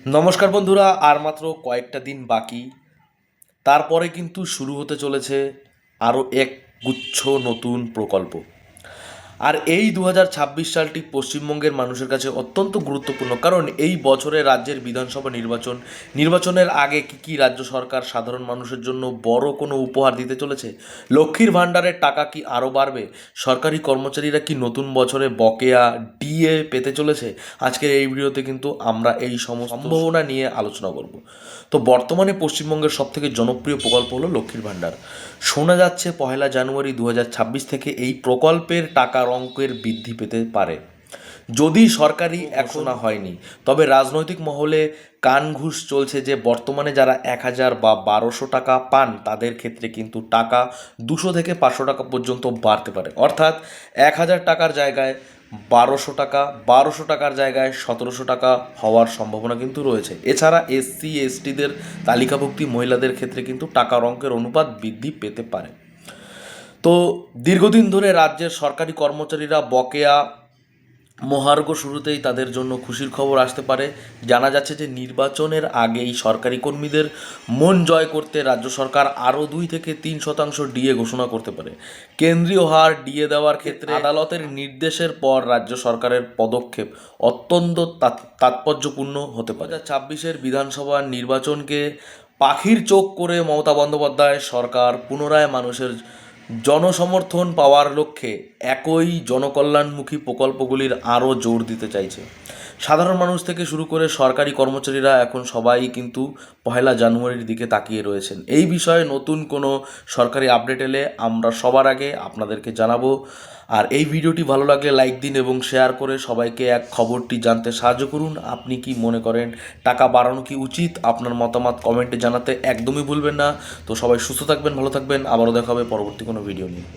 নমস্কার বন্ধুরা, আর মাত্র কয়েকটা দিন বাকি। তারপরে কিন্তু শুরু হতে চলেছে আরও এক গুচ্ছ নতুন প্রকল্প। আর এই 2026 সালটি পশ্চিমবঙ্গের মানুষের কাছে অত্যন্ত গুরুত্বপূর্ণ, কারণ এই বছরে রাজ্যের বিধানসভা নির্বাচনের আগে কি রাজ্য সরকার সাধারণ মানুষের জন্য বড় কোনো উপহার দিতে চলেছে? লক্ষ্মীর ভাণ্ডারের টাকা কি আরও বাড়বে? সরকারি কর্মচারীরা কি নতুন বছরে বকেয়া ডিএ পেতে চলেছে? আজকের এই ভিডিওতে কিন্তু আমরা এই সমস্ত সম্ভাবনা নিয়ে আলোচনা করব। তো বর্তমানে পশ্চিমবঙ্গের সবথেকে জনপ্রিয় প্রকল্প হলো লক্ষ্মীর ভাণ্ডার। শোনা যাচ্ছে 1 জানুয়ারি 2026 থেকে এই প্রকল্পের টাকার অঙ্কের বৃদ্ধি পেতে পারে। যদি সরকারি ঘোষণা হয়নি, তবে রাজনৈতিক মহলে কান ঘুষ চলছে যে বর্তমানে যারা 1,000 বা 1,200 টাকা পান তাদের ক্ষেত্রে কিন্তু টাকা 200 থেকে 500 টাকা পর্যন্ত বাড়তে পারে। অর্থাৎ 1,000 টাকার জায়গায় 1,200 টাকা, 1,200 টাকার জায়গায় 1,700 টাকা হওয়ার সম্ভাবনা কিন্তু রয়েছে। এছাড়া এসসি এসটিদের তালিকাভুক্ত মহিলাদের ক্ষেত্রে কিন্তু টাকার অঙ্কের অনুপাত বৃদ্ধি পেতে পারে। তো দীর্ঘদিন ধরে রাজ্যের সরকারি কর্মচারীরা বকেয়া মহার্ঘ শুরুতেই তাদের জন্য খুশির খবর আসতে পারে। জানা যাচ্ছে যে নির্বাচনের আগেই সরকারি কর্মীদের মন জয় করতে রাজ্য সরকার আরও 2 থেকে 3% ডিএ ঘোষণা করতে পারে। কেন্দ্রীয় হার ডিএ দেওয়ার ক্ষেত্রে আদালতের নির্দেশের পর রাজ্য সরকারের পদক্ষেপ অত্যন্ত তাৎপর্যপূর্ণ হতে পারে। 2026-এর বিধানসভা নির্বাচনকে পাখির চোখ করে মমতা বন্দ্যোপাধ্যায় সরকার পুনরায় মানুষের জনসমর্থন পাওয়ার লক্ষ্যে একই জনকল্যাণমুখী প্রকল্পগুলির আরও জোর দিতে চাইছে। সাধারণ মানুষ থেকে শুরু করে সরকারি কর্মচারীরা এখন সবাই কিন্তু 1 জানুয়ারির দিকে তাকিয়ে রয়েছেন। এই বিষয়ে নতুন কোনো সরকারি আপডেট এলে আমরা সবার আগে আপনাদেরকে জানাবো। আর এই ভিডিওটি ভালো লাগলে লাইক দিন এবং শেয়ার করে সবাইকে খবরটি জানতে সাহায্য করুন। আপনি কি মনে করেন টাকা বাড়ানো কি উচিত? আপনার মতামত কমেন্টে জানাতে একদমই ভুলবেন না। তো সবাই সুস্থ থাকবেন, ভালো থাকবেন, আবারও দেখা হবে পরবর্তী কোনো ভিডিও নিয়ে।